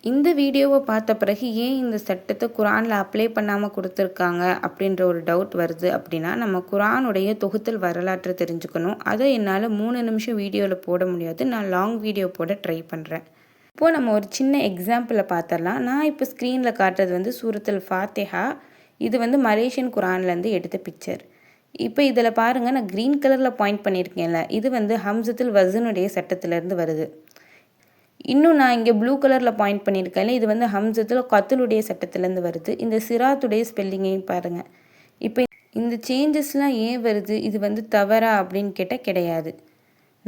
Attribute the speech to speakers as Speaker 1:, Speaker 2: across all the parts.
Speaker 1: இந்த வீடியோவை பார்த்த பிறகு ஏன் இந்த சட்டத்தை குரானில் அப்ளை பண்ணாமல் கொடுத்துருக்காங்க அப்படின்ற ஒரு டவுட் வருது அப்படின்னா, நம்ம குரானுடைய தொகுத்தல் வரலாற்றை தெரிஞ்சுக்கணும். அதை என்னால் 3 நிமிஷம் வீடியோவில் போட முடியாது. நான் லாங் வீடியோ போட ட்ரை பண்ணுறேன். இப்போது நம்ம ஒரு சின்ன எக்ஸாம்பிளை பார்த்துடலாம். நான் இப்போ ஸ்க்ரீனில் காட்டுறது சூரத்துல் ஃபாத்திஹா. இது மலேசியன் குரான்லேருந்து எடுத்த பிக்சர். இப்போ இதில் பாருங்கள், நான் க்ரீன் கலரில் பாயிண்ட் பண்ணியிருக்கேன்ல, இது ஹம்சத்துல் வசனுடைய சட்டத்திலேருந்து வருது. இன்னும் நான் இங்கே ப்ளூ கலரில் பாயிண்ட் பண்ணியிருக்கேன்ல, இது ஹம்சத்துல் கத்துலுடைய சட்டத்திலேருந்து வருது. இந்த சிராத்துடைய ஸ்பெல்லிங்கையும் பாருங்கள். இப்போ இந்த சேஞ்சஸ்லாம் ஏன் வருது? இது தவறா அப்படின்னு கேட்டால் கிடையாது.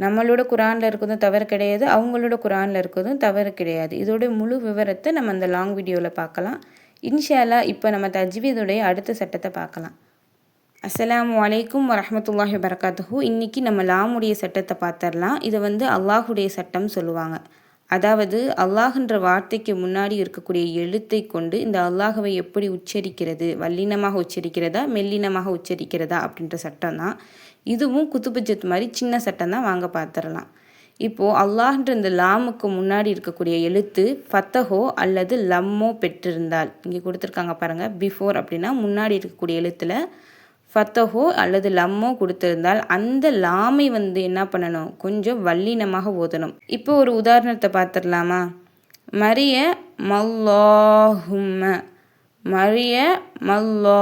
Speaker 1: நம்மளோட குரானில் இருக்கிறதும் தவறு கிடையாது, அவங்களோட குரானில் இருக்கிறதும் தவறு கிடையாது. இதோட முழு விவரத்தை நம்ம அந்த லாங் வீடியோவில் பார்க்கலாம். இன்ஷா அல்லாஹ் இப்போ நம்ம தஜ்வீதுடைய அடுத்த சட்டத்தை பார்க்கலாம். அஸ்ஸலாமு அலைக்கும் வரஹ்மத்துல்லாஹி வபரகாத்துஹு. இன்றைக்கி நம்ம லாமுடைய சட்டத்தை பார்த்துடலாம். இதை அல்லாஹுடைய சட்டம் சொல்லுவாங்க. அதாவது அல்லாஹ்ன்ற வார்த்தைக்கு முன்னாடி இருக்கக்கூடிய எழுத்தை கொண்டு இந்த அல்லாஹவை எப்படி உச்சரிக்கிறது, வல்லினமாக உச்சரிக்கிறதா மெல்லினமாக உச்சரிக்கிறதா அப்படின்ற சட்டம் தான். இதுவும் குத்துபுஜத் மாதிரி சின்ன சட்டம் தான். வாங்க பார்த்துடலாம். இப்போது அல்லாஹ்ன்ற இந்த லாமுக்கு முன்னாடி இருக்கக்கூடிய எழுத்து ஃபத்தஹோ அல்லது லம்மோ பெற்றிருந்தால், இங்கே கொடுத்துருக்காங்க பாருங்கள், பிஃபோர் அப்படின்னா முன்னாடி இருக்கக்கூடிய எழுத்தில் ஃபத்தஹோ அல்லது லம்மோ கொடுத்துருந்தால் அந்த லாமை என்ன பண்ணணும், கொஞ்சம் வல்லினமாக ஓதணும். இப்போ ஒரு உதாரணத்தை பார்த்துடலாமா? மரிய மல்லாஹும்ம, மரிய மல்லா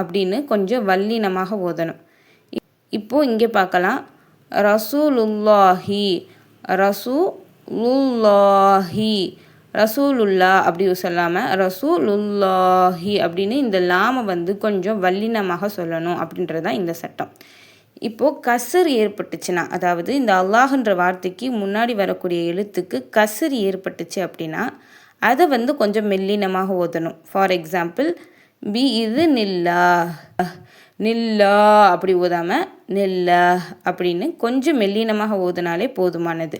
Speaker 1: அப்படின்னு கொஞ்சம் வல்லினமாக ஓதணும். இப்போது இங்கே பார்க்கலாம், ரசூலுல்லாஹி ரசூலுல்லாஹி ரசூலுல்லா அப்படி சொல்லாமல் ரசூலுல்லாஹி அப்படின்னு இந்த லாமை கொஞ்சம் வல்லினமாக சொல்லணும் அப்படின்றதான் இந்த சட்டம். இப்போது கசர் ஏற்பட்டுச்சுன்னா, அதாவது இந்த அல்லாஹ்ன்ற வார்த்தைக்கு முன்னாடி வரக்கூடிய எழுத்துக்கு கசர் ஏற்பட்டுச்சு அப்படின்னா அதை கொஞ்சம் மெல்லினமாக ஓதணும். ஃபார் எக்ஸாம்பிள், பி இது நில்லா, நில்லா அப்படி ஓதாமல் நெல்லா அப்படின்னு கொஞ்சம் மெல்லினமாக ஓதுனாலே போதுமானது.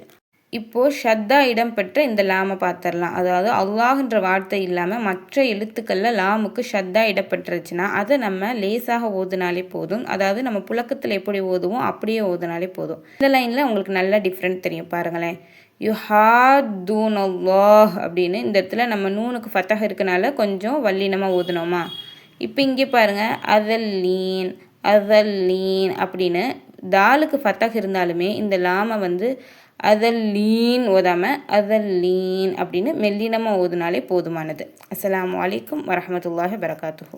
Speaker 1: இப்போது ஷத்தா இடம்பெற்ற இந்த லாமை பார்த்துடலாம். அதாவது அல்லாஹ்ன்ற வார்த்தை இல்லாமல் மற்ற எழுத்துக்களில் லாமுக்கு ஷத்தா இடப்பட்டுருச்சுன்னா அதை நம்ம லேசாக ஓதுனாலே போதும். அதாவது நம்ம புழக்கத்தில் எப்படி ஓதுவோம் அப்படியே ஓதுனாலே போதும். இந்த லைனில் உங்களுக்கு நல்ல டிஃப்ரெண்ட் தெரியும் பாருங்களேன். யுஹாதுனல்லாஹ் அப்படின்னு இந்த இடத்துல நம்ம நூனுக்கு ஃபத்தஹ் இருக்கனால கொஞ்சம் வல்லினமாக ஓதுனோமா. இப்போ இங்கே பாருங்கள், அதல்லீன் அதல்லீன் அப்படின்னு தாலுக்கு ஃபத்தஹ் இருந்தாலுமே இந்த லாமை அதல்லீன் ஓதாமல் அதல்லீன் அப்படின்னு மெல்லினமாக ஓதுனாலே போதுமானது. அஸ்ஸலாமு அலைக்கும் வரஹ்மத்துல்லாஹி வபரகாத்துஹு.